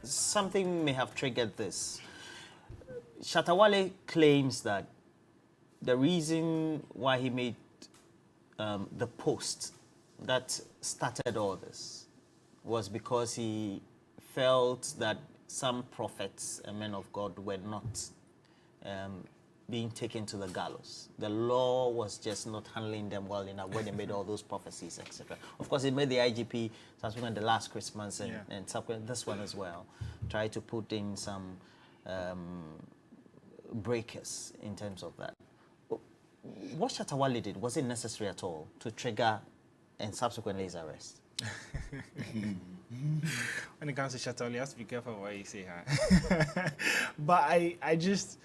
something may have triggered this. Shatta Wale claims that the reason why he made the post that started all this was because he felt that some prophets and men of God were not being taken to the gallows. The law was just not handling them well enough when they made all those prophecies, etc. Of course, it made the IGP subsequent the last Christmas and subsequent this one as well, try to put in some breakers in terms of that. What Shatta Wale did, was it necessary at all to trigger and subsequently his arrest? When it comes to Shatta Wale, you have to be careful what you say, huh? But I just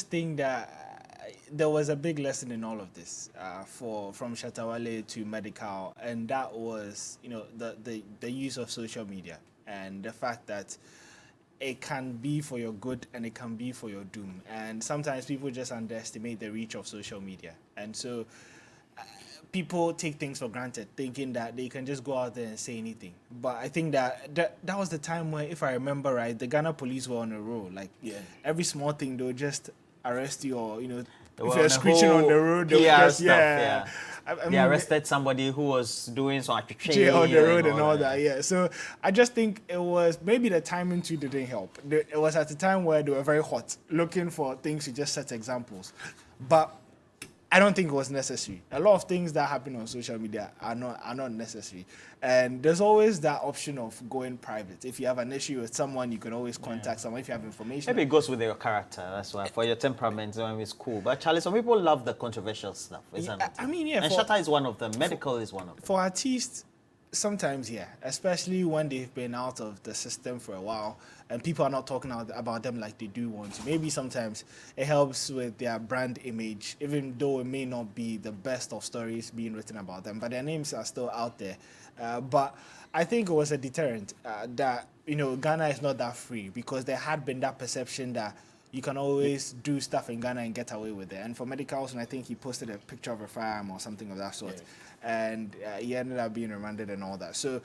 think that there was a big lesson in all of this from Shatta Wale to Medikal, and that was, you know, the use of social media and the fact that it can be for your good and it can be for your doom. And sometimes people just underestimate the reach of social media. And so people take things for granted, thinking that they can just go out there and say anything. But I think that was the time where, if I remember right, the Ghana police were on a roll. Like, every small thing, they'll just arrest you, or, you know, if you're screeching on the road, they'll just, I mean, they arrested somebody who was doing some arbitrary on the road and all that. So I just think it was, maybe the timing too didn't help. It was at a time where they were very hot, looking for things to just set examples. But I don't think it was necessary. A lot of things that happen on social media are not necessary. And there's always that option of going private. If you have an issue with someone, you can always contact someone if you have information. Maybe it goes with your character, that's why. For your temperament, it's cool. But Charlie, some people love the controversial stuff, isn't it? I mean, and Shatta is one of them. Medikal is one of them. For artists, sometimes, especially when they've been out of the system for a while and people are not talking about them like they do want to. Maybe sometimes it helps with their brand image, even though it may not be the best of stories being written about them, but their names are still out there. But I think it was a deterrent that, you know, Ghana is not that free, because there had been that perception that you can always do stuff in Ghana and get away with it. And for Medikal, and I think he posted a picture of a firearm or something of that sort. And he ended up being remanded and all that. So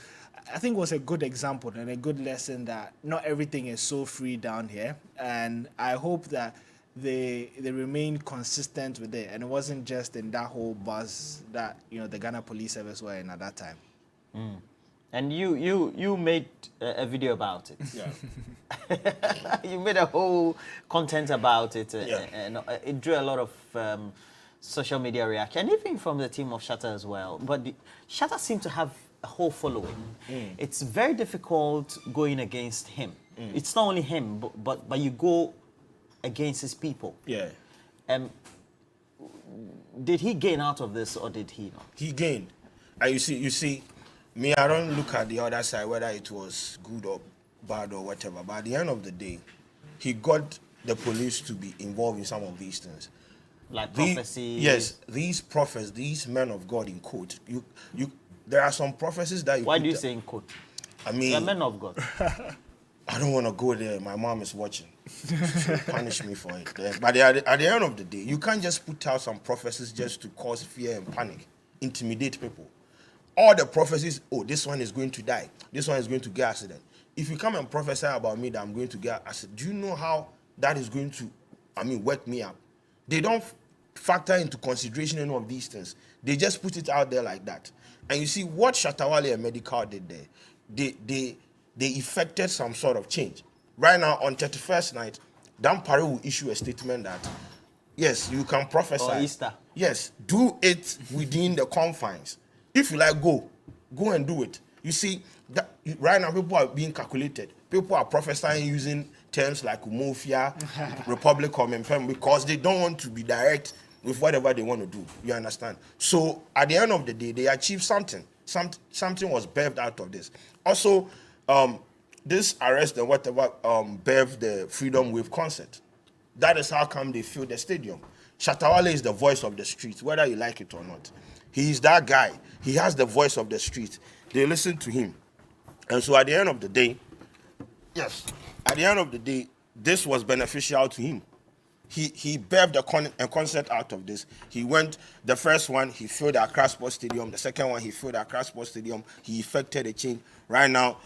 I think it was a good example and a good lesson that not everything is so free down here. And I hope that they remain consistent with it, and it wasn't just in that whole buzz that, you know, the Ghana Police Service were in at that time. And you made a video about it. Yeah. You made a whole content about it, and it drew a lot of social media reaction, even from the team of Shatta as well. But Shatta seemed to have a whole following. It's very difficult going against him. It's not only him, but you go against his people. Yeah. Did he gain out of this, or did he not? He gained. You see, me, I don't look at the other side, whether it was good or bad or whatever. But at the end of the day, he got the police to be involved in some of these things. Like prophecies? Yes, these prophets, these men of God in quote. There are some prophecies that you... Why do you say in quote? I mean... They're men of God. I don't want to go there. My mom is watching. She'll punish me for it. But at the end of the day, you can't just put out some prophecies just to cause fear and panic, intimidate people. All the prophecies, oh, this one is going to die. This one is going to get accident. If you come and prophesy about me that I'm going to get accident, do you know how that is going to, wake me up? They don't factor into consideration any of these things. They just put it out there like that. And you see what Shatta Wale and Medikal did there. They effected some sort of change. Right now, on 31st night, Dan Pare will issue a statement that, yes, you can prophesy. Or Easter. Yes, do it within the confines. If you like, go and do it. You see, right now people are being calculated. People are prophesying using terms like umofia, republic, because they don't want to be direct with whatever they want to do. You understand? So at the end of the day, they achieved something. Something was birthed out of this. Also, this arrest and whatever birthed the Freedom Wave concert. That is how come they filled the stadium. Shatta Wale is the voice of the street, whether you like it or not. He is that guy. He has the voice of the street. They listen to him. And so at the end of the day, this was beneficial to him. he birthed a concept out of this. He went, the first one, he filled Accra Sports Stadium. The second one, he filled Accra Sports Stadium. He effected a change. Right now,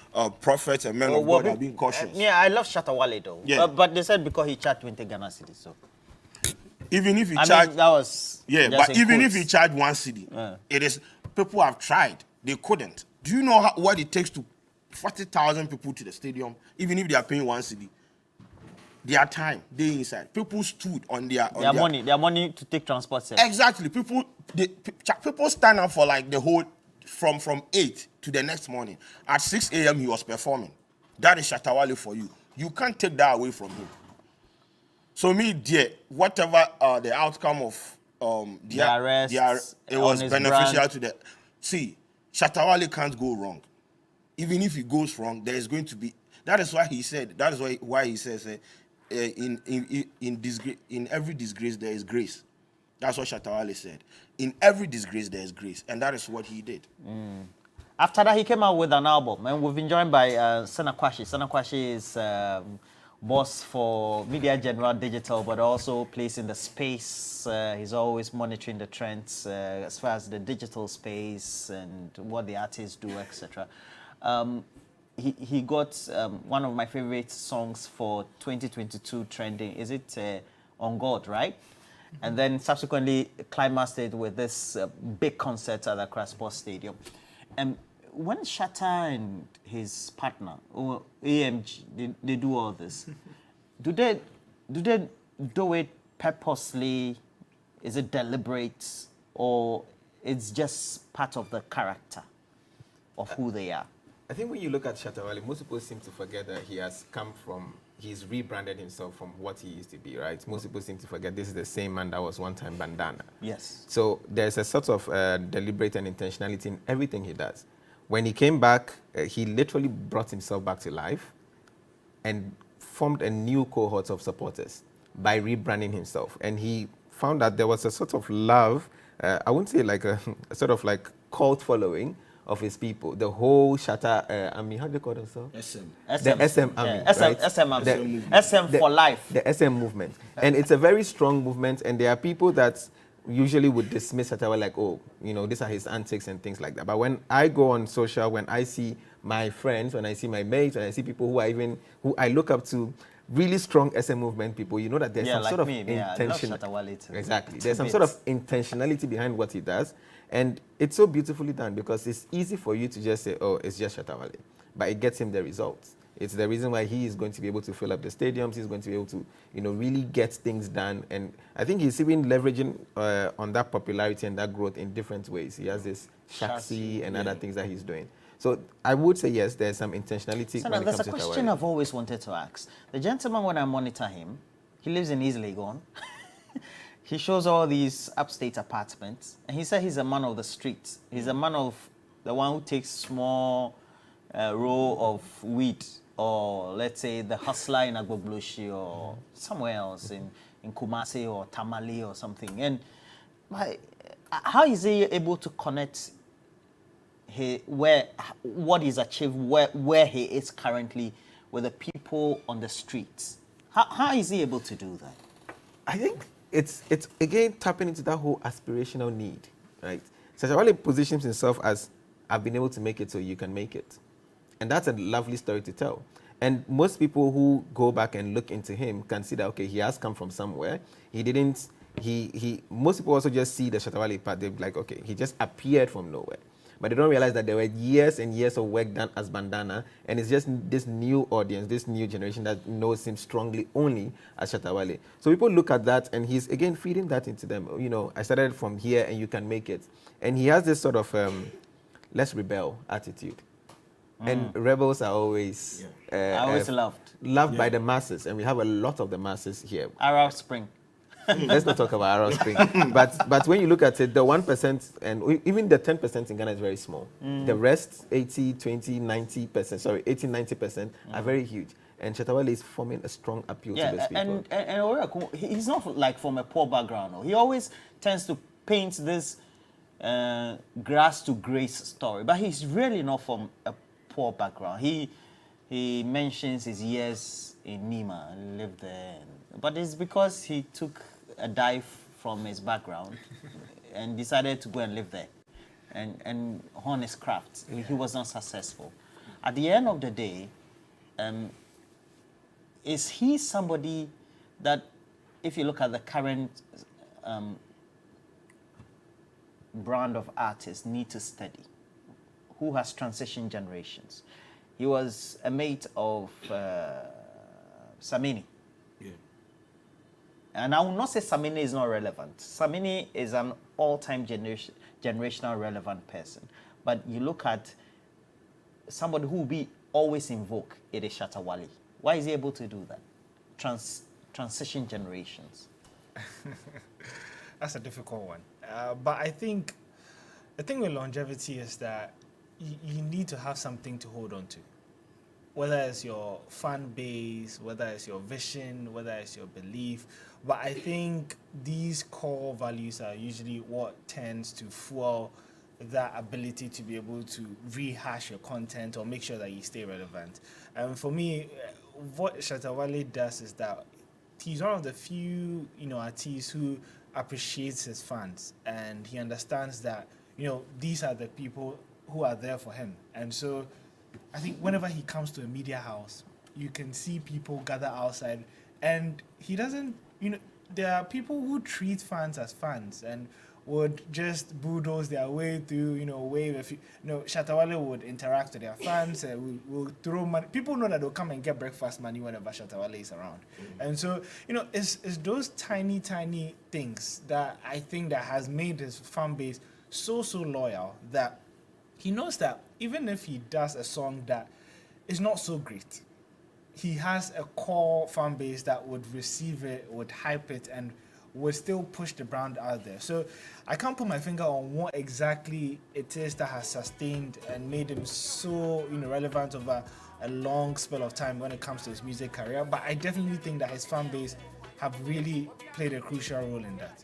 prophets and men of God are being cautious. Yeah, I love Shatta Wale though. Yeah. But they said because he charged 20 Ghana cedis. So Even if he I charged, mean, that was but even if he charged 1 cedi, it is, people have tried. They couldn't. Do you know what it takes to 40,000 people to the stadium, even if they are paying 1 cedi? Their time, they inside. People stood on their money to take transport service. Exactly. People stand up for like the whole from 8 to the next morning. At 6 a.m. he was performing. That is Shatta Wale for you. You can't take that away from him. So me, dear, whatever the outcome of the arrest, it was beneficial to the. See, Shatta Wale can't go wrong. Even if he goes wrong, there is going to be. That is why he said. That is why he says, in every disgrace there is grace. That's what Shatta Wale said. In every disgrace there is grace, and that is what he did. After that, he came out with an album, and we've been joined by Sana Kwashi. Sana Kwashi is boss for Media General Digital, but also plays in the space. He's always monitoring the trends as far as the digital space and what the artists do, etc. He got one of my favorite songs for 2022 trending. Is it On God, right? And then subsequently climaxed it with this big concert at the Accra Sports Stadium. And when Shatta and his partner, or AMG, they do all this, do they do it purposely? Is it deliberate, or it's just part of the character of who they are? I think when you look at Shatta Wale, most people seem to forget that he's rebranded himself from what he used to be, right? Most people seem to forget this is the same man that was one time bandana. Yes. So there's a sort of deliberate and intentionality in everything he does. When he came back, he literally brought himself back to life and formed a new cohort of supporters by rebranding himself. And he found that there was a sort of love, I wouldn't say like a sort of like cult following of his people. The whole Shatta, how do they call themselves? The SM Army, right? SM for life. The SM movement. And it's a very strong movement, and there are people that usually would dismiss Shatta Wale like, oh, these are his antics and things like that. But when I go on social, when I see my friends, when I see my mates, when I see people who I look up to, really strong SM movement people, you know that there's some like sort of intention. I love Shatta Wale too. Exactly. There's some sort of intentionality behind what he does. And it's so beautifully done because it's easy for you to just say, oh, it's just Shatta Wale. But it gets him the results. It's the reason why he is going to be able to fill up the stadiums. He's going to be able to, really get things done. And I think he's even leveraging on that popularity and that growth in different ways. He has this Shaxi and other things that he's doing. So I would say, yes, there's some intentionality. So when it comes to Shatta Wale. There's a question I've always wanted to ask. The gentleman, when I monitor him, he lives in East Legon. He shows all these upstate apartments, and he said he's a man of the streets. He's a man of the one who takes small row of weed, or let's say the hustler in Agbobloshi or somewhere else in Kumasi or Tamale or something. And how is he able to connect what he's achieved, where he is currently with the people on the streets? How is he able to do that? I think it's again tapping into that whole aspirational need, right? Shatta Wale positions himself as, I've been able to make it so you can make it. And that's a lovely story to tell. And most people who go back and look into him can see that, okay, he has come from somewhere. Most people also just see the Shatta Wale part. They're like, okay, he just appeared from nowhere. But they don't realize that there were years and years of work done as bandana, and it's just this new audience, this new generation that knows him strongly only as Shatta Wale. So people look at that, and he's again feeding that into them. I started from here, and you can make it. And he has this sort of let's rebel attitude. And rebels are always loved by the masses, and we have a lot of the masses here. Arab Spring. Let's not talk about Arab Spring. But when you look at it, the 1% and even the 10% in Ghana is very small. The rest, 80, 20, 90%, sorry, 80, 90% are very huge. And Shatta Wale is forming a strong appeal to those people. And Owuraku, he's not like from a poor background. He always tends to paint this grass to grace story, but he's really not from a poor background. He he mentions his years in Nima and lived there. But it's because he took a dive from his background and decided to go and live there and hone his craft. He was not successful. At the end of the day, is he somebody that, if you look at the current brand of artists, need to study, who has transition generations? He was a mate of Samini. Yeah. And I will not say Samini is not relevant. Samini is an all-time generational relevant person. But you look at somebody who will be always in vogue, it is Shatta Wale. Why is he able to do that? Transition generations. That's a difficult one. But I think the thing with longevity is that you need to have something to hold on to. Whether it's your fan base, whether it's your vision, whether it's your belief. But I think these core values are usually what tends to fuel that ability to be able to rehash your content or make sure that you stay relevant. And for me, what Shatta Wale does is that he's one of the few, artists who appreciates his fans, and he understands that, these are the people who are there for him. And so I think whenever he comes to a media house, you can see people gather outside, and he doesn't, there are people who treat fans as fans and would just bulldoze their way through, wave a few. Shatta Wale would interact with their fans, will throw money. People know that they'll come and get breakfast money whenever Shatta Wale is around. And so, it's those tiny things that I think that has made his fan base so loyal, that he knows that even if he does a song that is not so great, he has a core fan base that would receive it, would hype it, and would still push the brand out there. So I can't put my finger on what exactly it is that has sustained and made him so relevant over a long spell of time when it comes to his music career. But I definitely think that his fan base have really played a crucial role in that.